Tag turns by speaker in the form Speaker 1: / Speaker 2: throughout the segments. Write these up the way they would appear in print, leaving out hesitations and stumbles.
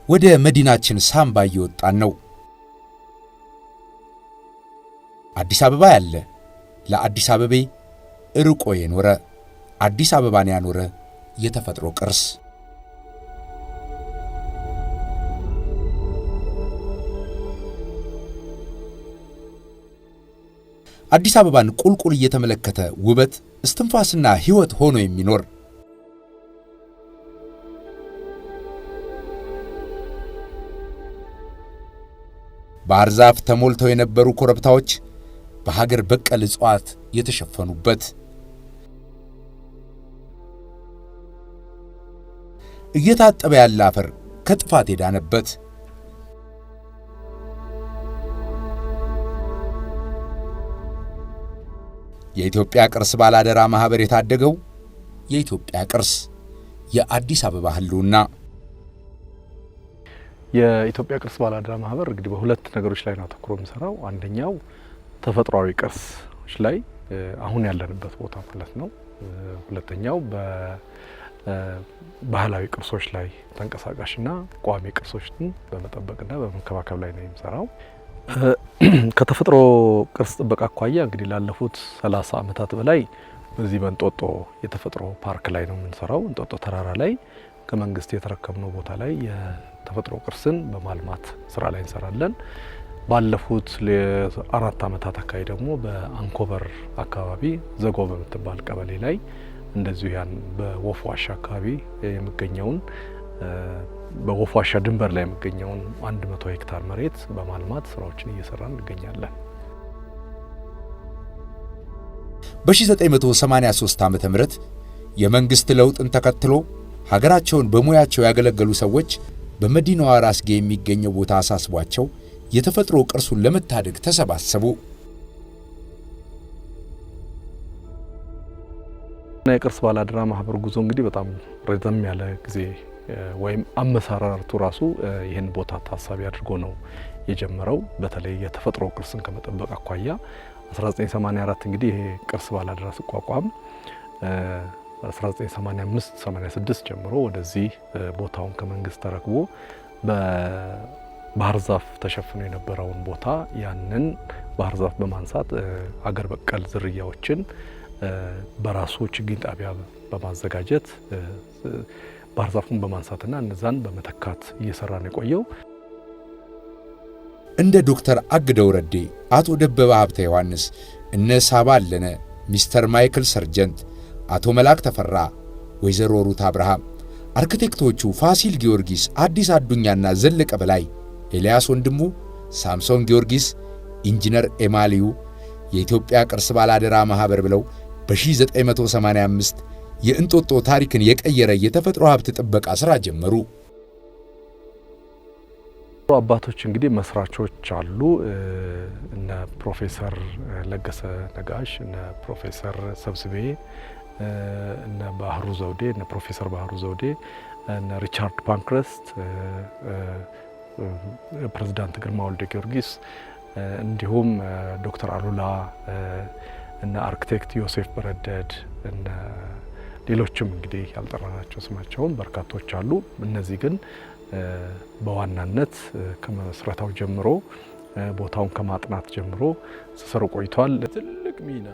Speaker 1: ወደ መዲናችን ሳምባ እየወጣን ነው። አዲስ አበባ ያለ ለአዲስ አበቤ ርቆ የኖረ አዲስ አበባን ያኖረ የተፈጥሮ ቅርስ አዲስ አበባን ቁልቁል እየተመለከተ ውበት እስትንፋስና ሕይወት ሆኖ የሚኖር ባህር ዛፍ ተሞልተው የነበሩ ኮረብታዎች በሀገር በቀል እጽዋት የተሸፈኑበት እየታጠበ ያለ አፈር ከጥፋት የዳነበት የኢትዮጵያ ቅርስ ባላደራ ማህበር የታደገው የኢትዮጵያ ቅርስ የአዲስ አበባ ህልውና
Speaker 2: የኢትዮጵያ ቅርስ ባላደራ ማህበር እንግዲህ በሁለት ነገሮች ላይ ነው አተኩሮ የሚሰራው። አንደኛው ተፈጥሯዊ ቅርሶች ላይ አሁን ያለንበት ቦታ ማለት ነው። ሁለተኛው በባህላዊ ቅርሶች ላይ ተንቀሳቃሽና ቋሚ ቅርሶችን በመጠበቅና በመንከባከብ ላይ ነው የሚሰራው። ከተፈጥሮ ቅርስ ጥበቃ አኳያ እንግዲህ ላለፉት 30 ዓመታት በላይ በዚህ በእንጦጦ የተፈጥሮ ፓርክ ላይ ነው የምንሰራው። እንጦጦ ተራራ ላይ ከመንግስት የተረከብነው ቦታ ላይ የተፈጥሮ ቅርስን በማልማት ስራ ላይ እንሰራለን። ባለፉት 4 ዓመታት አካባቢ ደግሞ በአንኮበር አካባቢ ዘጎ በምትባል ቀበሌ ላይ እንደዚሁ ያን በወፍ ዋሻ አካባቢ የሚገኘውን በወፍ ዋሻ ድንበር ላይ የሚገኘውን 100 ሄክታር መሬት በማልማት ስራዎችን እየሰራን እንገኛለን።
Speaker 1: በ1983 ዓ.ም የመንግስት ለውጥን ተከትሎ ሀገራቸውን በሙያቸው ያገለገሉ ሰዎች በመዲናዋ ራስጌ የሚገኘው ቦታ አሳስቧቸው የተፈጥሮ ቅርሱን ለመታደግ ተሰባሰቡ።
Speaker 2: የቅርስ ባላደራ ማህበር ጉዞ እንግዲህ በጣም ረዘም ያለ ጊዜ ወይም አመሰራረቱ ራሱ ይህን ቦታ ታሳቢ አድርጎ ነው የጀመረው። በተለይ የተፈጥሮ ቅርስን ከመጠበቅ አኳያ 1984 እንግዲህ ይሄ ቅርስ ባላደራ ሲቋቋም 1985-86 ጀምሮ ወደዚህ ቦታውን ከመንግስት ተረክቦ በባህር ዛፍ ተሸፍኖ የነበረውን ቦታ ያንን ባህር ዛፍ በማንሳት አገር በቀል ዝርያዎችን በራሱ ችግኝ ጣቢያ በማዘጋጀት ባህር ዛፉን በማንሳትና እነዛን በመተካት እየሰራ ነው የቆየው።
Speaker 1: እንደ ዶክተር አግደው ረዴ፣ አቶ ደበበ ሀብተ ዮሐንስ፣ እነ ሳባ አለነ፣ ሚስተር ማይክል ሰርጀንት፣ አቶ መላክ ተፈራ፣ ወይዘሮ ሩት አብርሃም፣ አርኪቴክቶቹ ፋሲል ጊዮርጊስ፣ አዲስ አዱኛና ዘለቀ በላይ፣ ኤልያስ ወንድሙ፣ ሳምሶን ጊዮርጊስ፣ ኢንጂነር ኤማሊዩ የኢትዮጵያ ቅርስ ባላደራ ማህበር ብለው በ1985 የእንጦጦ ታሪክን የቀየረ የተፈጥሮ ሀብት ጥበቃ ስራ ጀመሩ።
Speaker 2: አባቶች እንግዲህ መስራቾች አሉ። እነ ፕሮፌሰር ለገሰ ነጋሽ፣ እነ ፕሮፌሰር ሰብስቤ፣ እነ ባህሩ ዘውዴ፣ እነ ፕሮፌሰር ባህሩ ዘውዴ፣ እነ ሪቻርድ ፓንክረስት፣ ፕሬዝዳንት ግርማ ወልደ ጊዮርጊስ እንዲሁም ዶክተር አሉላ እና አርኪቴክት ዮሴፍ በረደድ እና ሌሎችም እንግዲህ ያልጠራናቸው ስማቸውን በርካቶች አሉ። እነዚህ ግን በዋናነት ከመስረታው ጀምሮ ቦታውን ከማጥናት ጀምሮ ሲሰሩ ቆይቷል።
Speaker 3: ትልቅ ሚና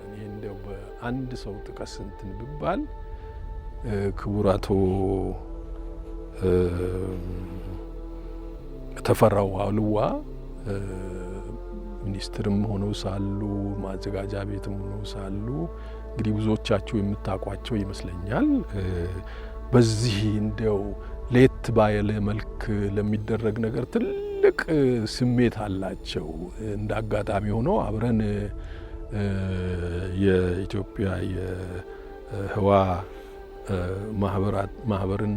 Speaker 3: እኔ እንደው በአንድ ሰው ጥቀስ እንትን ብባል ክቡር አቶ ተፈራው አሉዋ ሚኒስትርም ሆነው ሳሉ ማዘጋጃ ቤትም ሆነው ሳሉ እንግዲህ ብዙዎቻችሁ የምታውቋቸው ይመስለኛል። በዚህ እንደው ለየት ባለ መልክ ለሚደረግ ነገር ትልቅ ስሜት አላቸው። እንደ አጋጣሚ ሆኖ አብረን የኢትዮጵያ የህዋ ማህበርን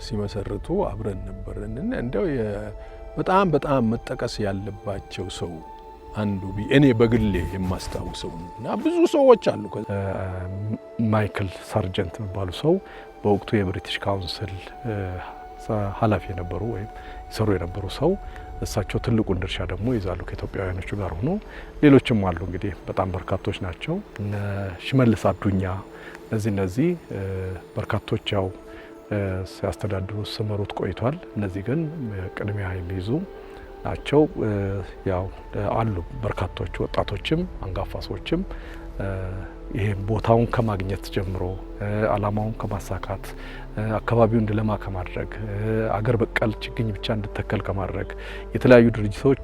Speaker 3: ሲመሰርቱ አብረን ነበርን። እንደው በጣም በጣም መጠቀስ ያለባቸው ሰው አንዱ እኔ በግሌ የማስታውሰው እና ብዙ ሰዎች አሉ።
Speaker 2: ማይክል ሰርጀንት የሚባሉ ሰው በወቅቱ የብሪቲሽ ካውንስል ኃላፊ የነበሩ ወይም ይሰሩ የነበሩ ሰው እሳቸው ትልቁን ድርሻ ደግሞ ይዛሉ ከኢትዮጵያውያኖቹ ጋር ሆኖ። ሌሎችም አሉ እንግዲህ በጣም በርካቶች ናቸው። እነ ሽመልስ አዱኛ እነዚህ በርካቶች ያው ሲያስተዳድሩ ሲመሩት ቆይቷል። እነዚህ ግን ቅድሚያ የሚይዙ ናቸው። ያው አሉ በርካቶች ወጣቶችም አንጋፋ ሰዎችም ይሄ ቦታውን ከማግኘት ጀምሮ አላማውን ከማሳካት አካባቢውን እንዲለማ ከማድረግ አገር በቀል ችግኝ ብቻ እንዲተከል ከማድረግ የተለያዩ ድርጅቶች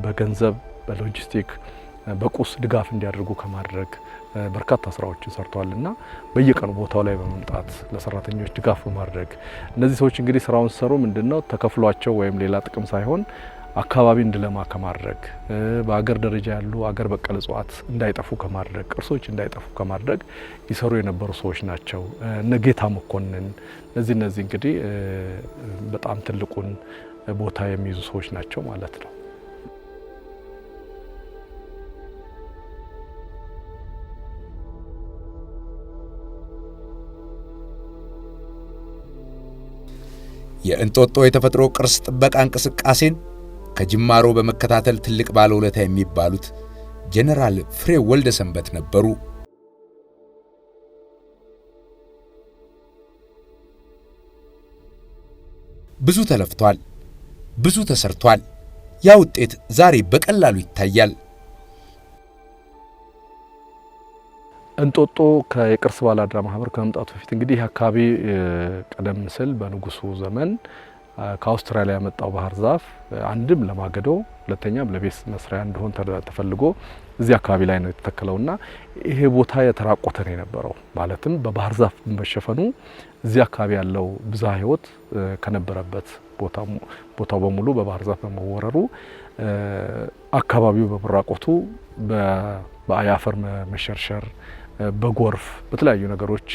Speaker 2: በገንዘብ በሎጂስቲክ በቁስ ድጋፍ እንዲያደርጉ ከማድረግ በርካታ ስራዎችን ሰርተዋልና በየቀኑ ቦታው ላይ በመምጣት ለሰራተኞች ድጋፍ በማድረግ እነዚህ ሰዎች እንግዲህ ስራውን ሲሰሩ ምንድነው ተከፍሏቸው ወይም ሌላ ጥቅም ሳይሆን አካባቢ እንዲለማ ከማድረግ በአገር ደረጃ ያሉ አገር በቀል እጽዋት እንዳይጠፉ ከማድረግ ቅርሶች እንዳይጠፉ ከማድረግ ይሰሩ የነበሩ ሰዎች ናቸው። ነጌታ መኮንን እነዚህ እንግዲህ በጣም ትልቁን ቦታ የሚይዙ ሰዎች ናቸው ማለት ነው።
Speaker 1: የእንጦጦ የተፈጥሮ ቅርስ ጥበቃ እንቅስቃሴን ከጅማሮ በመከታተል ትልቅ ባለውለታ የሚባሉት ጀነራል ፍሬው ወልደሰንበት ነበሩ። ብዙ ተለፍቷል፣ ብዙ ተሰርቷል። ያ ውጤት ዛሬ በቀላሉ ይታያል።
Speaker 2: እንጦጦ ከየቅርስ ባላደራ ማህበር ከመምጣቱ በፊት እንግዲህ አካባቢ ቀደም ሲል በንጉሱ ዘመን ከአውስትራሊያ የመጣው ባህር ዛፍ አንድም ለማገዶ ሁለተኛም ለቤት መስሪያ እንደሆነ ተፈልጎ እዚህ አካባቢ ላይ ነው የተተከለውና ይሄ ቦታ የተራቆተ ነው የነበረው። ማለትም በባህር ዛፍ መሸፈኑ እዚህ አካባቢ ያለው ብዝሃ ሕይወት ከነበረበት ቦታው በሙሉ በባህር ዛፍ በመወረሩ አካባቢው በመራቆቱ በአያፈር መሸርሸር በጎርፍ በተለያዩ ነገሮች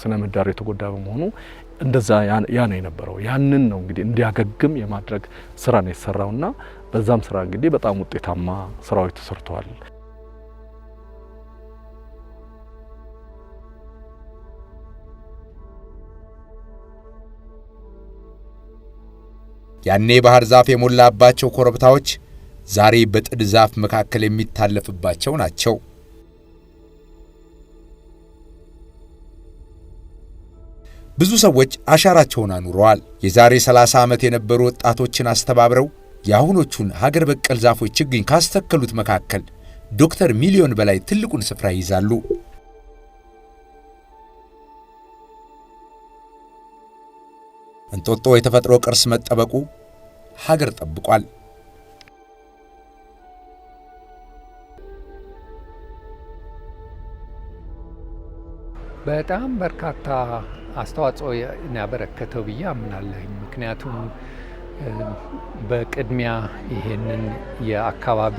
Speaker 2: ስነ ምህዳሩ የተጎዳ በመሆኑ እንደዛ ያ ነው የነበረው። ያንን ነው እንግዲህ እንዲያገግም የማድረግ ስራ ነው የተሰራውና በዛም ስራ እንግዲህ በጣም ውጤታማ ስራዎች ተሰርተዋል።
Speaker 1: ያኔ ባህር ዛፍ የሞላባቸው ኮረብታዎች ዛሬ በጥድ ዛፍ መካከል የሚታለፍባቸው ናቸው። ብዙ ሰዎች አሻራቸውን አኑረዋል። የዛሬ 30 ዓመት የነበሩ ወጣቶችን አስተባብረው የአሁኖቹን ሀገር በቀል ዛፎች ችግኝ ካስተከሉት መካከል ዶክተር ሚሊዮን በላይ ትልቁን ስፍራ ይይዛሉ። እንጦጦ የተፈጥሮ ቅርስ መጠበቁ ሀገር ጠብቋል።
Speaker 4: በጣም በርካታ አስተዋጽኦ ያበረከተው ብዬ አምናለሁ። ምክንያቱም በቅድሚያ ይሄንን የአካባቢ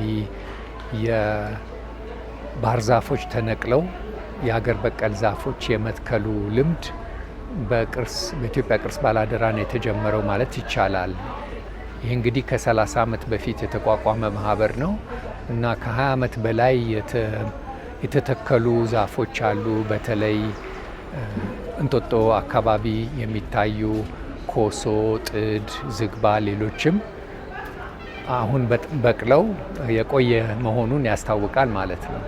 Speaker 4: የባህር ዛፎች ተነቅለው የሀገር በቀል ዛፎች የመትከሉ ልምድ በኢትዮጵያ ቅርስ ባላደራ ነው የተጀመረው ማለት ይቻላል። ይህ እንግዲህ ከ30 ዓመት በፊት የተቋቋመ ማህበር ነው እና ከ20 ዓመት በላይ የተተከሉ ዛፎች አሉ። በተለይ እንጦጦ አካባቢ የሚታዩ ኮሶ፣ ጥድ፣ ዝግባ፣ ሌሎችም አሁን በቅለው የቆየ መሆኑን ያስታውቃል ማለት ነው።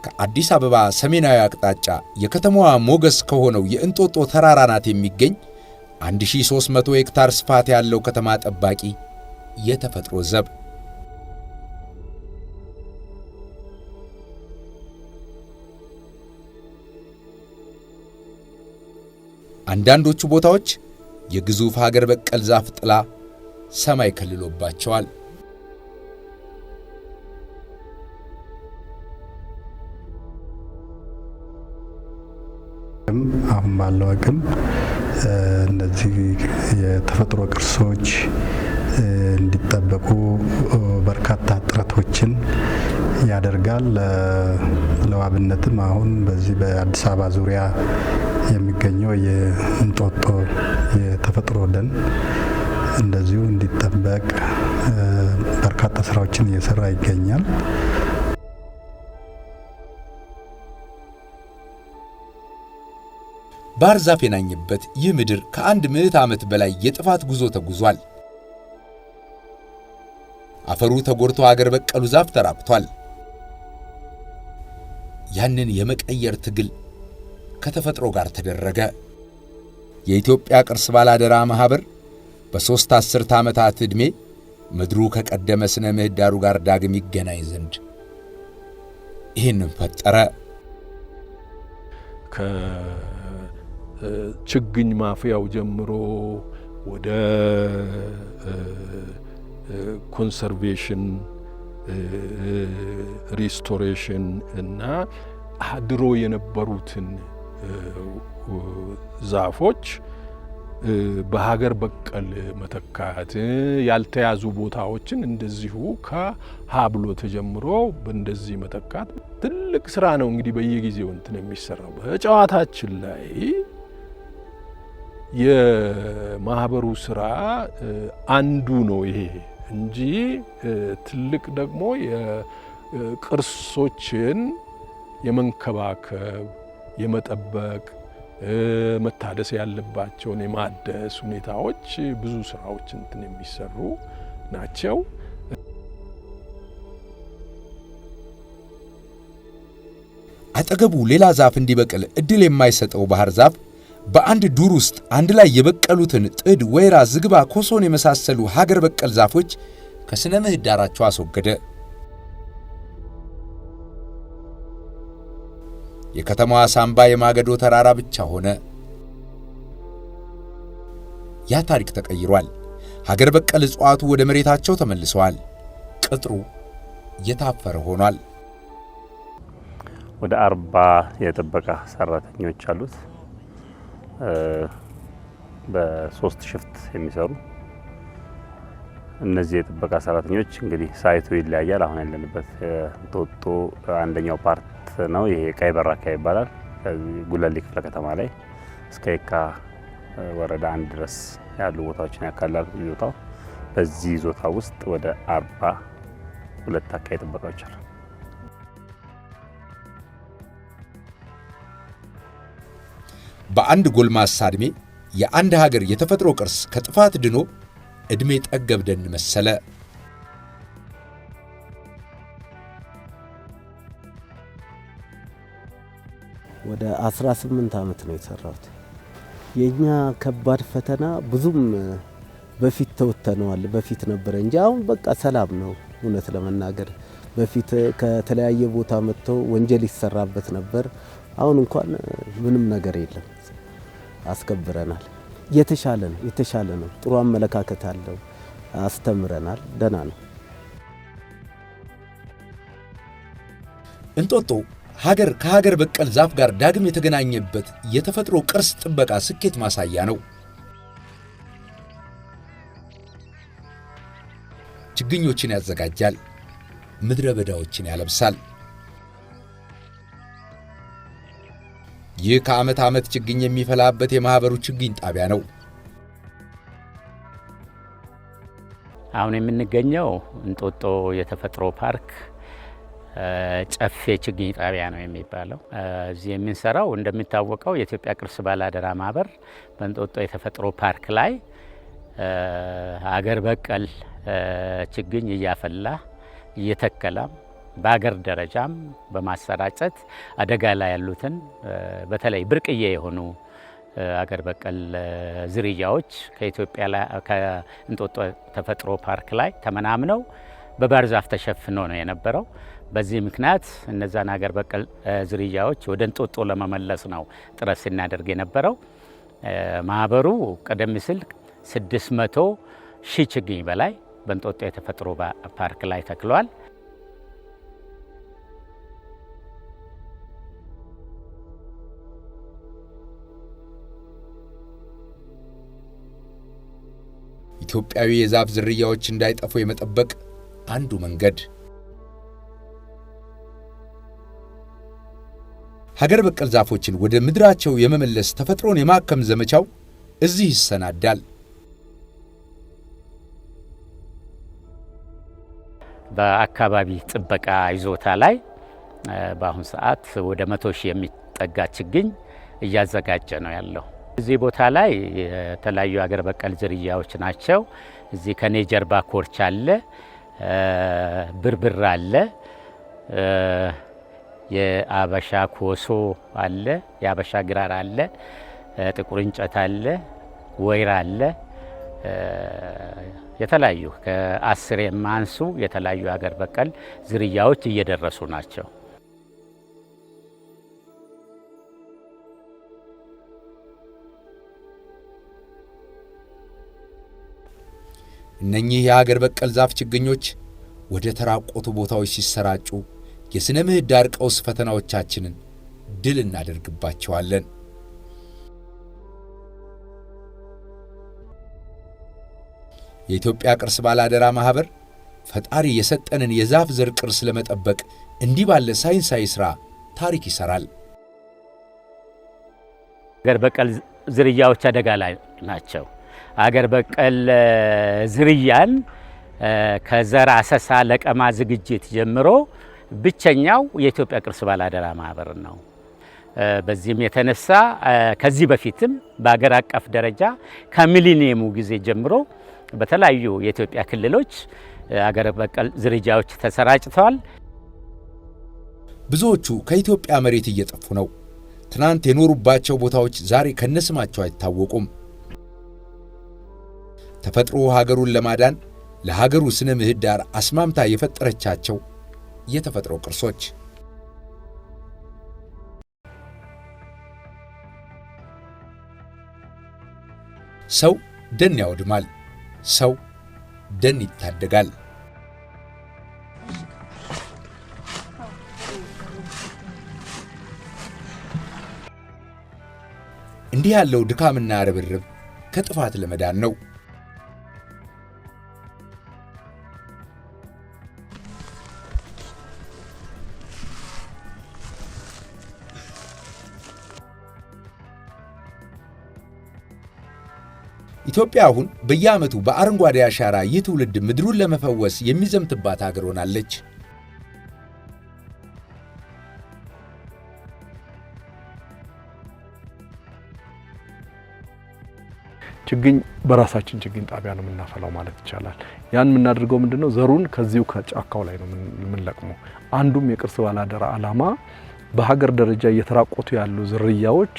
Speaker 1: ከአዲስ አበባ ሰሜናዊ አቅጣጫ የከተማዋ ሞገስ ከሆነው የእንጦጦ ተራራ ናት የሚገኝ 1300 ሄክታር ስፋት ያለው ከተማ ጠባቂ የተፈጥሮ ዘብ። አንዳንዶቹ ቦታዎች የግዙፍ ሀገር በቀል ዛፍ ጥላ ሰማይ ከልሎባቸዋል።
Speaker 5: አሁን ባለው አቅም እነዚህ የተፈጥሮ ቅርሶች እንዲጠበቁ በርካታ ጥረቶችን ያደርጋል። ለዋብነትም አሁን በዚህ በአዲስ አበባ ዙሪያ የሚገኘው የእንጦጦ የተፈጥሮ ደን እንደዚሁ እንዲጠበቅ በርካታ ስራዎችን እየሰራ ይገኛል።
Speaker 1: ባህር ዛፍ የናኘበት ይህ ምድር ከ1 ምዕተ ዓመት በላይ የጥፋት ጉዞ ተጉዟል። አፈሩ ተጎድቶ አገር በቀሉ ዛፍ ተራብቷል። ያንን የመቀየር ትግል ከተፈጥሮ ጋር ተደረገ። የኢትዮጵያ ቅርስ ባላደራ ማህበር በ3 አስርተ ዓመታት ዕድሜ ምድሩ ከቀደመ ስነ ምህዳሩ ጋር ዳግም ይገናኝ ዘንድ ይህንን ፈጠረ።
Speaker 3: ከችግኝ ማፍያው ጀምሮ ወደ ኮንሰርቬሽን፣ ሪስቶሬሽን እና ድሮ የነበሩትን ዛፎች በሀገር በቀል መተካት፣ ያልተያዙ ቦታዎችን እንደዚሁ ከሀብሎ ተጀምሮ በእንደዚህ መተካት ትልቅ ስራ ነው። እንግዲህ በየጊዜው እንትን የሚሰራው በጨዋታችን ላይ የማህበሩ ስራ አንዱ ነው ይሄ እንጂ ትልቅ ደግሞ የቅርሶችን የመንከባከብ የመጠበቅ መታደስ ያለባቸውን የማደስ ሁኔታዎች ብዙ ስራዎች እንትን የሚሰሩ ናቸው።
Speaker 1: አጠገቡ ሌላ ዛፍ እንዲበቅል እድል የማይሰጠው ባህር ዛፍ በአንድ ዱር ውስጥ አንድ ላይ የበቀሉትን ጥድ፣ ወይራ፣ ዝግባ፣ ኮሶን የመሳሰሉ ሀገር በቀል ዛፎች ከስነ ምህዳራቸው አስወገደ። የከተማዋ ሳምባ የማገዶ ተራራ ብቻ ሆነ። ያ ታሪክ ተቀይሯል። ሀገር በቀል እጽዋቱ ወደ መሬታቸው ተመልሰዋል። ቅጥሩ እየታፈረ ሆኗል።
Speaker 6: ወደ 40 የጥበቃ ሰራተኞች አሉት። በ3 ሽፍት የሚሰሩ እነዚህ የጥበቃ ሰራተኞች እንግዲህ ሳይቱ ይለያያል። አሁን ያለንበት እንጦጦ አንደኛው ፓርት ነው። ይሄ ቀይ በር አካባቢ ይባላል። ከዚህ ጉለሌ ክፍለ ከተማ ላይ እስከ የካ ወረዳ 1 ድረስ ያሉ ቦታዎችን ያካላል ይዞታው። በዚህ ይዞታ ውስጥ ወደ 42 አካባቢ ጥበቃዎች አሉ።
Speaker 1: በአንድ ጎልማሳ ዕድሜ የአንድ ሀገር የተፈጥሮ ቅርስ ከጥፋት ድኖ ዕድሜ ጠገብ ደን መሰለ።
Speaker 7: ወደ 18 ዓመት ነው የሰራሁት። የኛ ከባድ ፈተና ብዙም በፊት ተወተነዋል። በፊት ነበረ እንጂ አሁን በቃ ሰላም ነው። እውነት ለመናገር በፊት ከተለያየ ቦታ መጥተው ወንጀል ይሰራበት ነበር። አሁን እንኳን ምንም ነገር የለም። አስከብረናል። የተሻለ ነው። ጥሩ አመለካከት አለው። አስተምረናል። ደህና ነው።
Speaker 1: እንጦጦ ሀገር ከሀገር በቀል ዛፍ ጋር ዳግም የተገናኘበት የተፈጥሮ ቅርስ ጥበቃ ስኬት ማሳያ ነው። ችግኞችን ያዘጋጃል፣ ምድረ በዳዎችን ያለብሳል። ይህ ከዓመት ዓመት ችግኝ የሚፈላበት የማህበሩ ችግኝ ጣቢያ ነው።
Speaker 8: አሁን የምንገኘው እንጦጦ የተፈጥሮ ፓርክ ጨፌ ችግኝ ጣቢያ ነው የሚባለው። እዚህ የምንሰራው እንደሚታወቀው የኢትዮጵያ ቅርስ ባላደራ ማህበር በእንጦጦ የተፈጥሮ ፓርክ ላይ ሀገር በቀል ችግኝ እያፈላ እየተከለም በሀገር ደረጃም በማሰራጨት አደጋ ላይ ያሉትን በተለይ ብርቅዬ የሆኑ ሀገር በቀል ዝርያዎች ከኢትዮጵያ ላይ ከእንጦጦ ተፈጥሮ ፓርክ ላይ ተመናምነው በባህር ዛፍ ተሸፍኖ ነው የነበረው። በዚህ ምክንያት እነዛን ሀገር በቀል ዝርያዎች ወደ እንጦጦ ለመመለስ ነው ጥረት ሲናደርግ የነበረው። ማህበሩ ቀደም ሲል 600,000 ችግኝ በላይ በእንጦጦ የተፈጥሮ ፓርክ ላይ ተክሏል።
Speaker 1: ኢትዮጵያዊ የዛፍ ዝርያዎች እንዳይጠፉ የመጠበቅ አንዱ መንገድ ሀገር በቀል ዛፎችን ወደ ምድራቸው የመመለስ ተፈጥሮን የማከም ዘመቻው እዚህ ይሰናዳል።
Speaker 8: በአካባቢ ጥበቃ ይዞታ ላይ በአሁን ሰዓት ወደ 100,000 የሚጠጋ ችግኝ እያዘጋጀ ነው ያለው። እዚህ ቦታ ላይ የተለያዩ ሀገር በቀል ዝርያዎች ናቸው። እዚህ ከኔ ጀርባ ኮርቻ አለ፣ ብርብር አለ፣ የአበሻ ኮሶ አለ፣ የአበሻ ግራር አለ፣ ጥቁር እንጨት አለ፣ ወይራ አለ። የተለያዩ ከ10 የማንሱ የተለያዩ ሀገር በቀል ዝርያዎች እየደረሱ ናቸው።
Speaker 1: እነኚህ የሀገር በቀል ዛፍ ችግኞች ወደ ተራቆቱ ቦታዎች ሲሰራጩ የሥነ ምህዳር ቀውስ ፈተናዎቻችንን ድል እናደርግባቸዋለን። የኢትዮጵያ ቅርስ ባላደራ ማህበር ፈጣሪ የሰጠንን የዛፍ ዘር ቅርስ ለመጠበቅ እንዲህ ባለ ሳይንሳዊ ሥራ ታሪክ ይሰራል።
Speaker 8: ሀገር በቀል ዝርያዎች አደጋ ላይ ናቸው። ሀገር በቀል ዝርያን ከዘር አሰሳ ለቀማ ዝግጅት ጀምሮ ብቸኛው የኢትዮጵያ ቅርስ ባላደራ ማህበር ነው። በዚህም የተነሳ ከዚህ በፊትም በአገር አቀፍ ደረጃ ከሚሊኒየሙ ጊዜ ጀምሮ በተለያዩ የኢትዮጵያ ክልሎች ሀገር በቀል ዝርያዎች ተሰራጭተዋል።
Speaker 1: ብዙዎቹ ከኢትዮጵያ መሬት እየጠፉ ነው። ትናንት የኖሩባቸው ቦታዎች ዛሬ ከነስማቸው አይታወቁም። ተፈጥሮ ሀገሩን ለማዳን ለሀገሩ ስነ ምህዳር አስማምታ የፈጠረቻቸው የተፈጥሮ ቅርሶች ሰው ደን ያወድማል፣ ሰው ደን ይታደጋል። እንዲህ ያለው ድካምና ርብርብ ከጥፋት ለመዳን ነው። ኢትዮጵያ አሁን በየዓመቱ በአረንጓዴ አሻራ ይህ ትውልድ ምድሩን ለመፈወስ የሚዘምትባት ሀገር ሆናለች።
Speaker 2: ችግኝ በራሳችን ችግኝ ጣቢያ ነው የምናፈላው ማለት ይቻላል። ያን የምናደርገው ምንድነው? ዘሩን ከዚሁ ከጫካው ላይ ነው የምንለቅመው። አንዱም የቅርስ ባላደራ ዓላማ በሀገር ደረጃ እየተራቆቱ ያሉ ዝርያዎች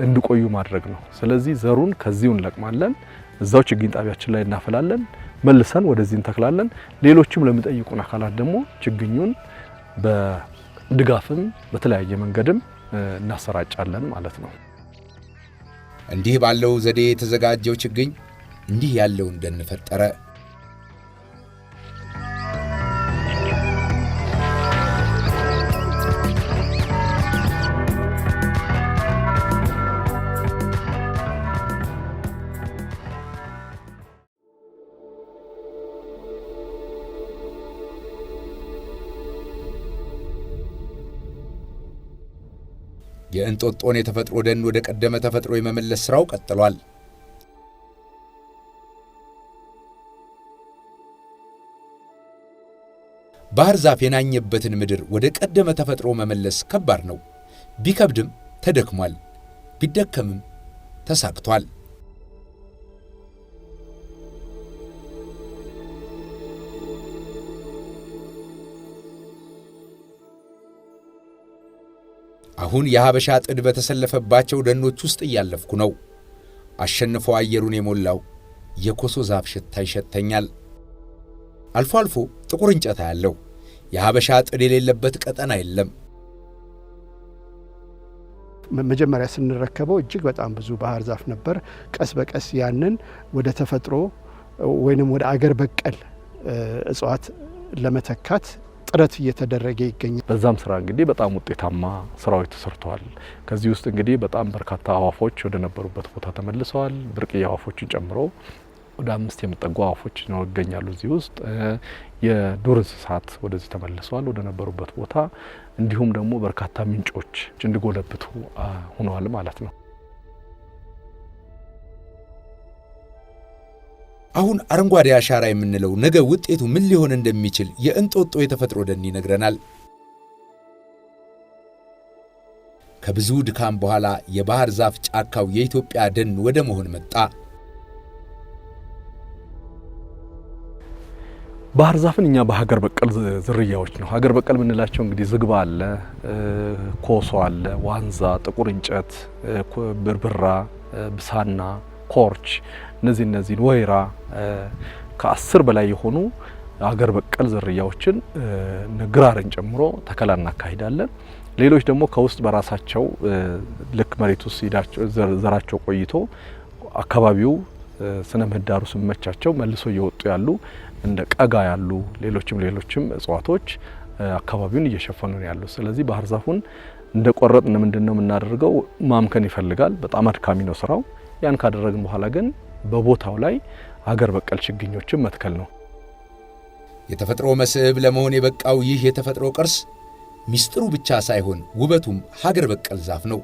Speaker 2: እንዲቆዩ ማድረግ ነው። ስለዚህ ዘሩን ከዚሁ እንለቅማለን፣ እዛው ችግኝ ጣቢያችን ላይ እናፈላለን፣ መልሰን ወደዚህ እንተክላለን። ሌሎችም ለሚጠይቁን አካላት ደግሞ ችግኙን በድጋፍም በተለያየ መንገድም እናሰራጫለን ማለት ነው።
Speaker 1: እንዲህ ባለው ዘዴ የተዘጋጀው ችግኝ እንዲህ ያለውን ደን ፈጠረ። የእንጦጦን የተፈጥሮ ደን ወደ ቀደመ ተፈጥሮ የመመለስ ሥራው ቀጥሏል። ባህር ዛፍ የናኘበትን ምድር ወደ ቀደመ ተፈጥሮ መመለስ ከባድ ነው። ቢከብድም ተደክሟል፣ ቢደከምም ተሳክቷል። አሁን የሀበሻ ጥድ በተሰለፈባቸው ደኖች ውስጥ እያለፍኩ ነው። አሸንፎ አየሩን የሞላው የኮሶ ዛፍ ሽታ ይሸተኛል። አልፎ አልፎ ጥቁር እንጨት ያለው የሀበሻ ጥድ የሌለበት ቀጠና የለም።
Speaker 9: መጀመሪያ ስንረከበው እጅግ በጣም ብዙ ባህር ዛፍ ነበር። ቀስ በቀስ ያንን ወደ ተፈጥሮ ወይንም ወደ አገር በቀል እጽዋት ለመተካት ጥረት እየተደረገ ይገኛል።
Speaker 2: በዛም ስራ እንግዲህ በጣም ውጤታማ ስራዎች ተሰርተዋል። ከዚህ ውስጥ እንግዲህ በጣም በርካታ አዋፎች ወደ ነበሩበት ቦታ ተመልሰዋል። ብርቅዬ አዋፎችን ጨምሮ ወደ 5 የሚጠጉ አዋፎች ነው ይገኛሉ እዚህ ውስጥ። የዱር እንስሳት ወደዚህ ተመልሰዋል ወደ ነበሩበት ቦታ። እንዲሁም ደግሞ በርካታ ምንጮች እንዲጎለብቱ ሆነዋል ማለት ነው።
Speaker 1: አሁን አረንጓዴ አሻራ የምንለው ነገ ውጤቱ ምን ሊሆን እንደሚችል የእንጦጦ የተፈጥሮ ደን ይነግረናል። ከብዙ ድካም በኋላ የባህር ዛፍ ጫካው የኢትዮጵያ ደን ወደ መሆን መጣ።
Speaker 2: ባህር ዛፍን እኛ በሀገር በቀል ዝርያዎች ነው። ሀገር በቀል የምንላቸው እንግዲህ ዝግባ አለ፣ ኮሶ አለ፣ ዋንዛ፣ ጥቁር እንጨት፣ ብርብራ፣ ብሳና፣ ኮርች እነዚህን ወይራ ከ10 በላይ የሆኑ ሀገር በቀል ዝርያዎችን ግራርን ጨምሮ ተከላ እናካሂዳለን። ሌሎች ደግሞ ከውስጥ በራሳቸው ልክ መሬት ውስጥ ዘራቸው ቆይቶ አካባቢው ስነ ምህዳሩ ሲመቻቸው መልሶ እየወጡ ያሉ እንደ ቀጋ ያሉ ሌሎችም እጽዋቶች አካባቢውን እየሸፈኑ ነው ያሉ። ስለዚህ ባህር ዛፉን እንደ ቆረጥን ምንድነው የምናደርገው? ማምከን ይፈልጋል። በጣም አድካሚ ነው ስራው። ያን ካደረግን በኋላ ግን በቦታው ላይ ሀገር በቀል ችግኞችን መትከል ነው።
Speaker 1: የተፈጥሮ መስህብ ለመሆን የበቃው ይህ የተፈጥሮ ቅርስ ሚስጥሩ ብቻ ሳይሆን ውበቱም ሀገር በቀል ዛፍ ነው።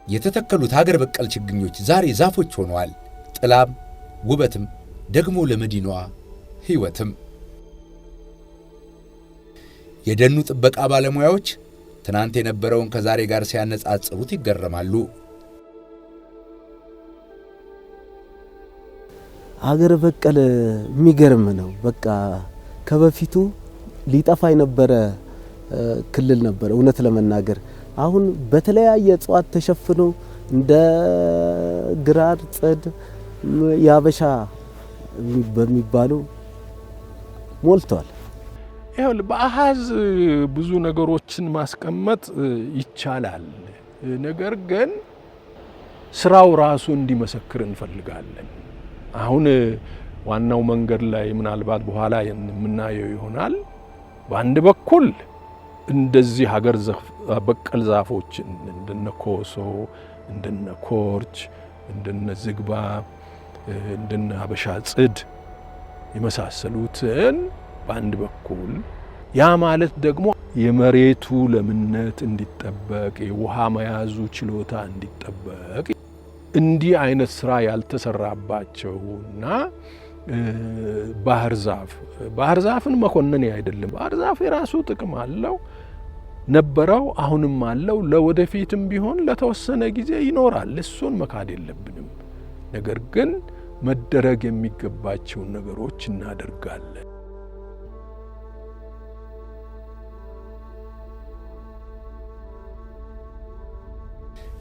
Speaker 1: የተተከሉት ሀገር በቀል ችግኞች ዛሬ ዛፎች ሆነዋል። ጥላም ውበትም ደግሞ ለመዲናዋ ሕይወትም። የደኑ ጥበቃ ባለሙያዎች ትናንት የነበረውን ከዛሬ ጋር ሲያነጻጽሩት ይገረማሉ።
Speaker 7: ሀገር በቀል የሚገርም ነው። በቃ ከበፊቱ ሊጠፋ የነበረ ክልል ነበር እውነት ለመናገር። አሁን በተለያየ እጽዋት ተሸፍኖ እንደ ግራር፣ ጽድ፣ ያበሻ በሚባሉ ሞልቷል።
Speaker 3: ይኸውልህ በአሃዝ ብዙ ነገሮችን ማስቀመጥ ይቻላል። ነገር ግን ስራው ራሱ እንዲመሰክር እንፈልጋለን። አሁን ዋናው መንገድ ላይ ምናልባት በኋላ የምናየው ይሆናል። በአንድ በኩል እንደዚህ ሀገር በቀል ዛፎችን እንደነ ኮሶ፣ እንደነ ኮርች፣ እንደነ ዝግባ፣ እንደነ ሀበሻ ጽድ የመሳሰሉትን በአንድ በኩል ያ ማለት ደግሞ የመሬቱ ለምነት እንዲጠበቅ የውሃ መያዙ ችሎታ እንዲጠበቅ እንዲህ አይነት ስራ ያልተሰራባቸውና ባህር ዛፍን መኮነን አይደለም። ባህር ዛፍ የራሱ ጥቅም አለው ነበረው፣ አሁንም አለው፣ ለወደፊትም ቢሆን ለተወሰነ ጊዜ ይኖራል። እሱን መካድ የለብንም። ነገር ግን መደረግ የሚገባቸውን ነገሮች እናደርጋለን።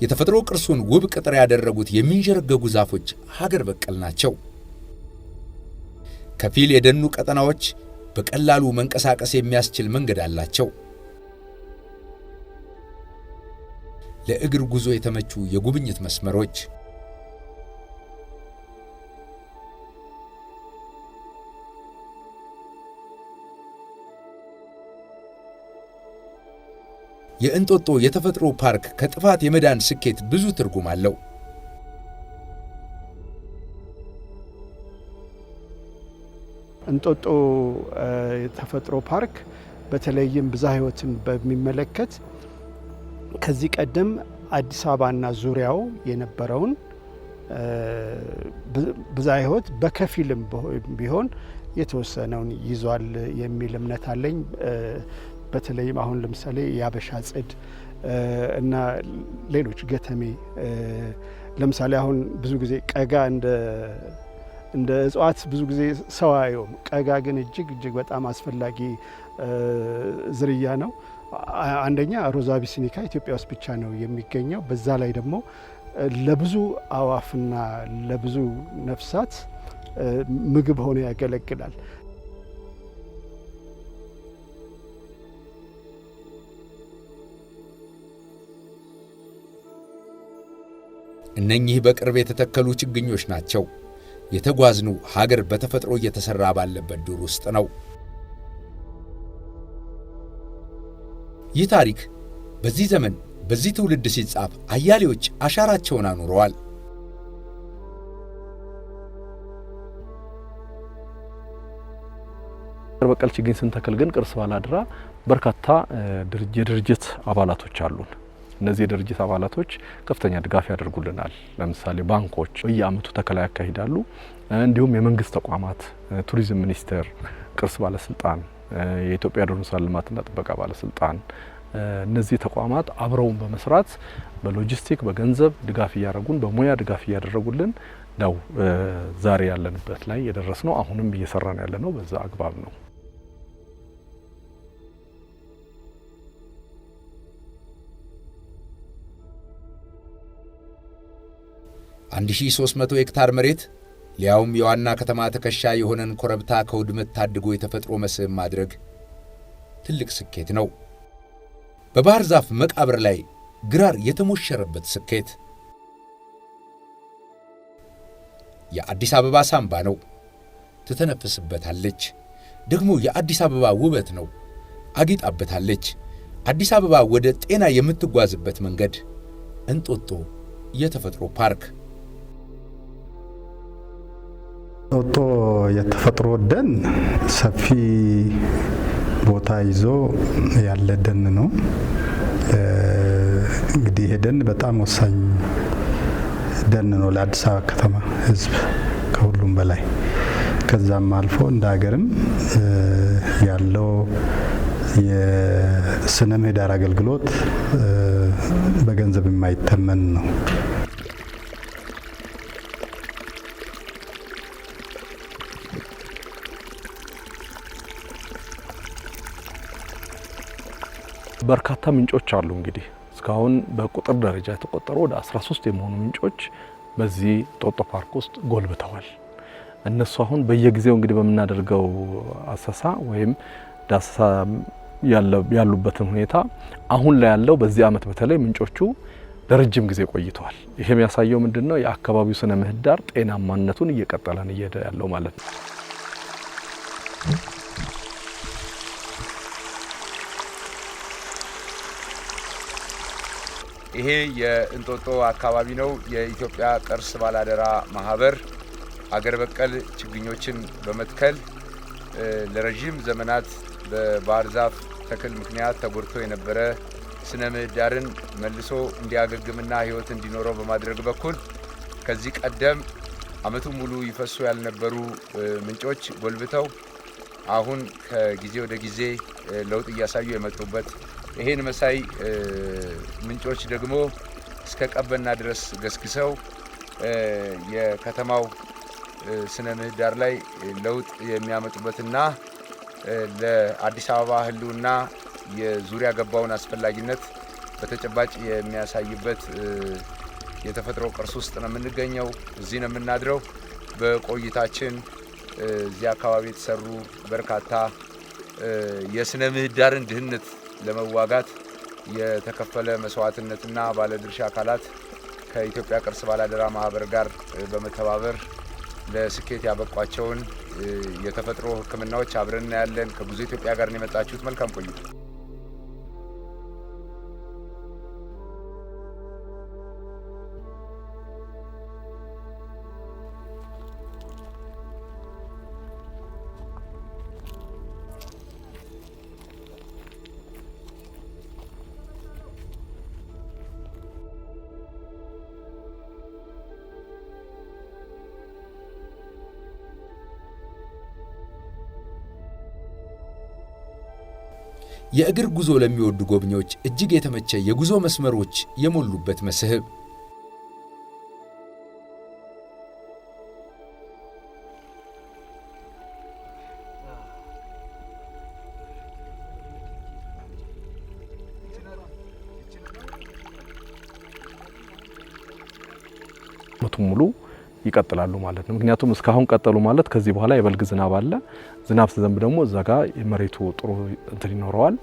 Speaker 1: የተፈጥሮ ቅርሱን ውብ ቅጥር ያደረጉት የሚንዠረገጉ ዛፎች ሀገር በቀል ናቸው። ከፊል የደኑ ቀጠናዎች በቀላሉ መንቀሳቀስ የሚያስችል መንገድ አላቸው። ለእግር ጉዞ የተመቹ የጉብኝት መስመሮች፣ የእንጦጦ የተፈጥሮ ፓርክ ከጥፋት የመዳን ስኬት ብዙ ትርጉም አለው።
Speaker 9: እንጦጦ የተፈጥሮ ፓርክ በተለይም ብዝሃ ሕይወትን በሚመለከት ከዚህ ቀደም አዲስ አበባና ዙሪያው የነበረውን ብዝሃ ሕይወት በከፊልም ቢሆን የተወሰነውን ይዟል የሚል እምነት አለኝ። በተለይም አሁን ለምሳሌ የአበሻ ጽድ እና ሌሎች ገተሜ ለምሳሌ አሁን ብዙ ጊዜ ቀጋ እንደ እጽዋት ብዙ ጊዜ ሰው አየውም። ቀጋ ግን እጅግ በጣም አስፈላጊ ዝርያ ነው። አንደኛ ሮዛ አቢሲኒካ ኢትዮጵያ ውስጥ ብቻ ነው የሚገኘው። በዛ ላይ ደግሞ ለብዙ አዋፍና ለብዙ ነፍሳት ምግብ ሆኖ ያገለግላል።
Speaker 1: እነኚህ በቅርብ የተተከሉ ችግኞች ናቸው። የተጓዝነው ሀገር በተፈጥሮ እየተሰራ ባለበት ዱር ውስጥ ነው። ይህ ታሪክ በዚህ ዘመን በዚህ ትውልድ ሲጻፍ አያሌዎች አሻራቸውን አኑረዋል።
Speaker 2: ሀገር በቀል ችግኝ ስንተክል ግን ቅርስ ባላደራ በርካታ የድርጅት አባላቶች አሉን። እነዚህ የድርጅት አባላቶች ከፍተኛ ድጋፍ ያደርጉልናል። ለምሳሌ ባንኮች በየአመቱ ተከላ ያካሂዳሉ። እንዲሁም የመንግስት ተቋማት፣ ቱሪዝም ሚኒስቴር፣ ቅርስ ባለስልጣን፣ የኢትዮጵያ ደን እንስሳት ልማትና ጥበቃ ባለስልጣን፣ እነዚህ ተቋማት አብረውን በመስራት በሎጂስቲክ በገንዘብ ድጋፍ እያደረጉን በሙያ ድጋፍ እያደረጉልን ነው ዛሬ ያለንበት ላይ የደረስነው። አሁንም እየሰራን ያለነው በዛ አግባብ ነው።
Speaker 1: 1300 ሄክታር መሬት ሊያውም የዋና ከተማ ተከሻ የሆነን ኮረብታ ከውድመት ታድጎ የተፈጥሮ መስህብ ማድረግ ትልቅ ስኬት ነው። በባህር ዛፍ መቃብር ላይ ግራር የተሞሸረበት ስኬት የአዲስ አበባ ሳምባ ነው። ትተነፍስበታለች። ደግሞ የአዲስ አበባ ውበት ነው። አጊጣበታለች። አዲስ አበባ ወደ ጤና የምትጓዝበት መንገድ እንጦጦ የተፈጥሮ ፓርክ።
Speaker 5: እንጦጦ የተፈጥሮ ደን ሰፊ ቦታ ይዞ ያለ ደን ነው። እንግዲህ ይሄ ደን በጣም ወሳኝ ደን ነው ለአዲስ አበባ ከተማ ሕዝብ ከሁሉም በላይ። ከዛም አልፎ እንደ ሀገርም ያለው የስነ ምህዳር አገልግሎት በገንዘብ የማይተመን ነው።
Speaker 2: በርካታ ምንጮች አሉ። እንግዲህ እስካሁን በቁጥር ደረጃ የተቆጠሩ ወደ 13 የሚሆኑ ምንጮች በዚህ እንጦጦ ፓርክ ውስጥ ጎልብተዋል። እነሱ አሁን በየጊዜው እንግዲህ በምናደርገው አሰሳ ወይም ዳሰሳ ያሉበትን ሁኔታ አሁን ላይ ያለው በዚህ ዓመት በተለይ ምንጮቹ ለረጅም ጊዜ ቆይተዋል። ይሄ የሚያሳየው ምንድነው? የአካባቢው ስነ ምህዳር ጤናማነቱን እየቀጠለ ነው እየሄደ ያለው ማለት ነው።
Speaker 1: ይሄ የእንጦጦ አካባቢ ነው። የኢትዮጵያ ቅርስ ባላደራ ማህበር አገር በቀል ችግኞችን በመትከል ለረጅም ዘመናት በባህር ዛፍ ተክል ምክንያት ተጎድቶ የነበረ ስነ ምህዳርን መልሶ እንዲያገግምና ሕይወት እንዲኖረው በማድረግ በኩል ከዚህ ቀደም ዓመቱን ሙሉ ይፈሱ ያልነበሩ ምንጮች ጎልብተው አሁን ከጊዜ ወደ ጊዜ ለውጥ እያሳዩ የመጡበት ይሄን መሳይ ምንጮች ደግሞ እስከ ቀበና ድረስ ገስግሰው የከተማው ስነ ምህዳር ላይ ለውጥ የሚያመጡበትና ለአዲስ አበባ ህልውና የዙሪያ ገባውን አስፈላጊነት በተጨባጭ የሚያሳይበት የተፈጥሮ ቅርስ ውስጥ ነው የምንገኘው። እዚህ ነው የምናድረው። በቆይታችን እዚህ አካባቢ የተሰሩ በርካታ የስነ ምህዳርን ድህነት ለመዋጋት የተከፈለ መስዋዕትነትና ባለድርሻ አካላት ከኢትዮጵያ ቅርስ ባላደራ ማህበር ጋር በመተባበር ለስኬት ያበቋቸውን የተፈጥሮ ሕክምናዎች አብረን ያለን ከጉዞ ኢትዮጵያ ጋር ነው የመጣችሁት። መልካም ቆይታ። የእግር ጉዞ ለሚወዱ ጎብኚዎች እጅግ የተመቸ የጉዞ መስመሮች የሞሉበት መስህብ።
Speaker 2: ዓመቱን ሙሉ ይቀጥላሉ ማለት ነው። ምክንያቱም እስካሁን ቀጠሉ ማለት ከዚህ በኋላ የበልግ ዝናብ አለ። ዝናብ ሲዘንብ ደግሞ እዛ ጋር የመሬቱ ጥሩ እንትን ይኖረዋል።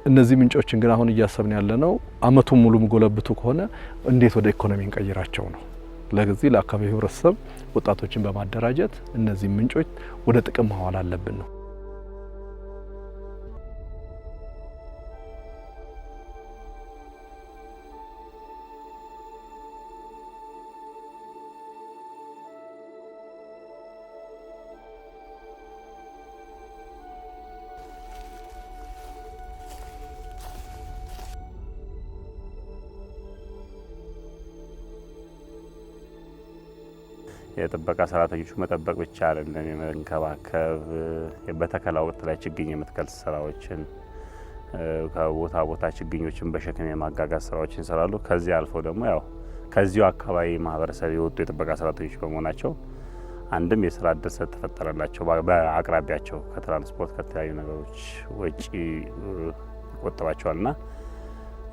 Speaker 2: እነዚህ ምንጮችን ግን አሁን እያሰብን ያለነው ዓመቱን ሙሉ የሚጎለብቱ ከሆነ እንዴት ወደ ኢኮኖሚ እንቀይራቸው ነው። ለዚህ ለአካባቢው ህብረተሰብ ወጣቶችን በማደራጀት እነዚህ ምንጮች ወደ ጥቅም ማዋል አለብን ነው።
Speaker 6: የጥበቃ ሰራተኞቹ መጠበቅ ብቻ አይደለም፣ የመንከባከብ በተከላ ወቅት ላይ ችግኝ የመትከል ስራዎችን ከቦታ ቦታ ችግኞችን በሸክም የማጋጋት ስራዎችን ይሰራሉ። ከዚህ አልፎ ደግሞ ያው ከዚሁ አካባቢ ማህበረሰብ የወጡ የጥበቃ ሰራተኞች በመሆናቸው አንድም የስራ ዕድል ተፈጠረላቸው በአቅራቢያቸው ከትራንስፖርት ከተለያዩ ነገሮች ወጪ ይቆጠባቸዋልና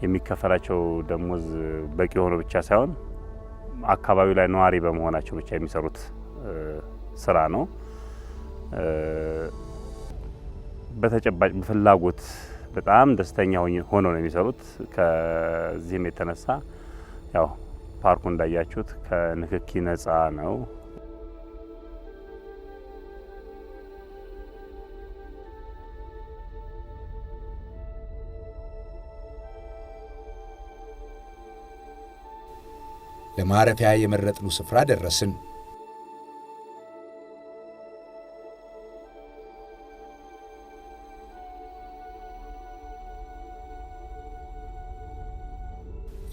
Speaker 6: የሚከፈላቸው ደሞዝ በቂ ሆኖ ብቻ ሳይሆን አካባቢው ላይ ነዋሪ በመሆናቸው ብቻ የሚሰሩት ስራ ነው። በተጨባጭ በፍላጎት በጣም ደስተኛ ሆኖ ነው የሚሰሩት። ከዚህም የተነሳ ያው ፓርኩ እንዳያችሁት ከንክኪ ነጻ ነው።
Speaker 1: ለማረፊያ የመረጥነው ስፍራ ደረስን።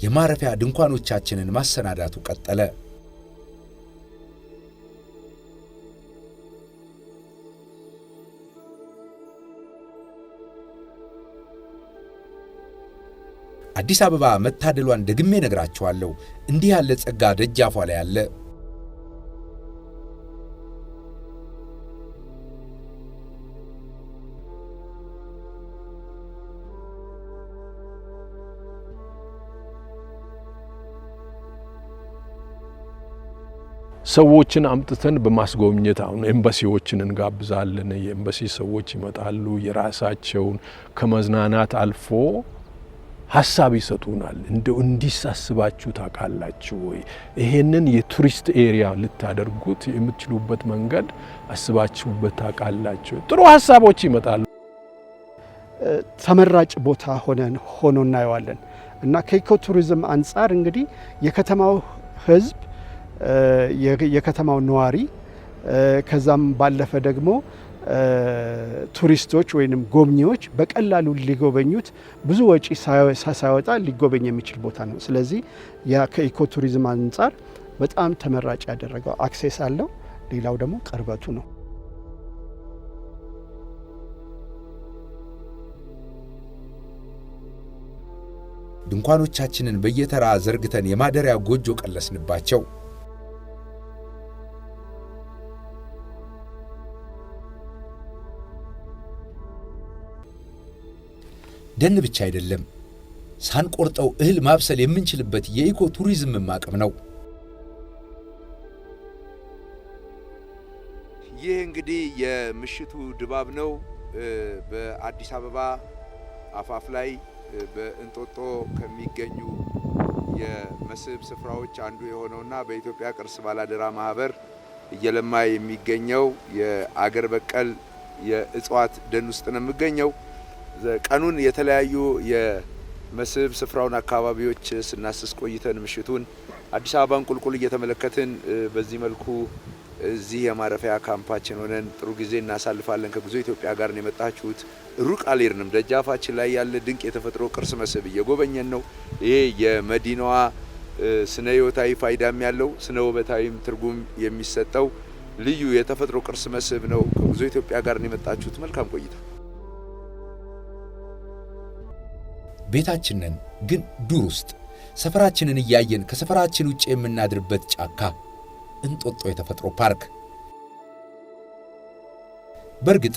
Speaker 1: የማረፊያ ድንኳኖቻችንን ማሰናዳቱ ቀጠለ። አዲስ አበባ መታደሏን ደግሜ ነግራችኋለሁ። እንዲህ ያለ ጸጋ ደጃፏ ላይ አለ።
Speaker 3: ሰዎችን አምጥተን በማስጎብኘት አሁን ኤምባሲዎችን እንጋብዛለን። የኤምባሲ ሰዎች ይመጣሉ። የራሳቸውን ከመዝናናት አልፎ ሀሳብ ይሰጡናል። እንደው እንዲሳስባችሁ ታውቃላችሁ ወይ? ይሄንን የቱሪስት ኤሪያ ልታደርጉት የምትችሉበት መንገድ አስባችሁበት ታውቃላችሁ? ጥሩ ሀሳቦች ይመጣሉ።
Speaker 9: ተመራጭ ቦታ ሆኖ እናየዋለን እና ከኢኮ ቱሪዝም አንጻር እንግዲህ የከተማው ሕዝብ የከተማው ነዋሪ ከዛም ባለፈ ደግሞ ቱሪስቶች ወይንም ጎብኚዎች በቀላሉ ሊጎበኙት ብዙ ወጪ ሳይወጣ ሊጎበኝ የሚችል ቦታ ነው። ስለዚህ ያ ከኢኮ ቱሪዝም አንጻር በጣም ተመራጭ ያደረገው አክሴስ አለው። ሌላው ደግሞ ቅርበቱ ነው።
Speaker 1: ድንኳኖቻችንን በየተራ ዘርግተን የማደሪያ ጎጆ ቀለስንባቸው። ደን ብቻ አይደለም፣ ሳንቆርጠው እህል ማብሰል የምንችልበት የኢኮ ቱሪዝም አቅም ነው። ይህ እንግዲህ የምሽቱ ድባብ ነው። በአዲስ አበባ አፋፍ ላይ በእንጦጦ ከሚገኙ የመስህብ ስፍራዎች አንዱ የሆነውና በኢትዮጵያ ቅርስ ባላደራ ማህበር እየለማ የሚገኘው የአገር በቀል የእጽዋት ደን ውስጥ ነው የሚገኘው። ቀኑን የተለያዩ የመስህብ ስፍራውን አካባቢዎች ስናስስ ቆይተን ምሽቱን አዲስ አበባን ቁልቁል እየተመለከትን በዚህ መልኩ እዚህ የማረፊያ ካምፓችን ሆነን ጥሩ ጊዜ እናሳልፋለን። ከጉዞ ኢትዮጵያ ጋር ነው የመጣችሁት። ሩቅ አልሄድንም። ደጃፋችን ላይ ያለ ድንቅ የተፈጥሮ ቅርስ መስህብ እየጎበኘን ነው። ይሄ የመዲናዋ ስነ ህይወታዊ ፋይዳም ያለው ስነ ውበታዊም ትርጉም የሚሰጠው ልዩ የተፈጥሮ ቅርስ መስህብ ነው። ከጉዞ ኢትዮጵያ ጋር ነው የመጣችሁት። መልካም ቆይታ። ቤታችንን ግን ዱር ውስጥ ሰፈራችንን እያየን ከሰፈራችን ውጭ የምናድርበት ጫካ እንጦጦ የተፈጥሮ ፓርክ። በእርግጥ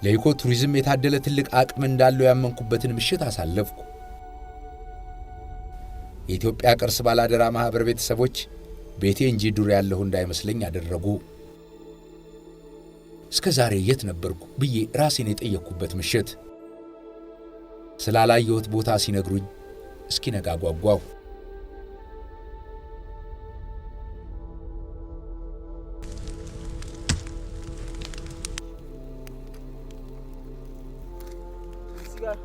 Speaker 1: ለኢኮ ቱሪዝም የታደለ ትልቅ አቅም እንዳለው ያመንኩበትን ምሽት አሳለፍኩ። የኢትዮጵያ ቅርስ ባላደራ ማህበር ቤተሰቦች ቤቴ እንጂ ዱር ያለሁ እንዳይመስለኝ አደረጉ። እስከ ዛሬ የት ነበርኩ ብዬ ራሴን የጠየቅኩበት ምሽት። ስላላየሁት ቦታ ሲነግሩኝ እስኪነጋ ጓጓሁ።
Speaker 10: እዚህ ጋር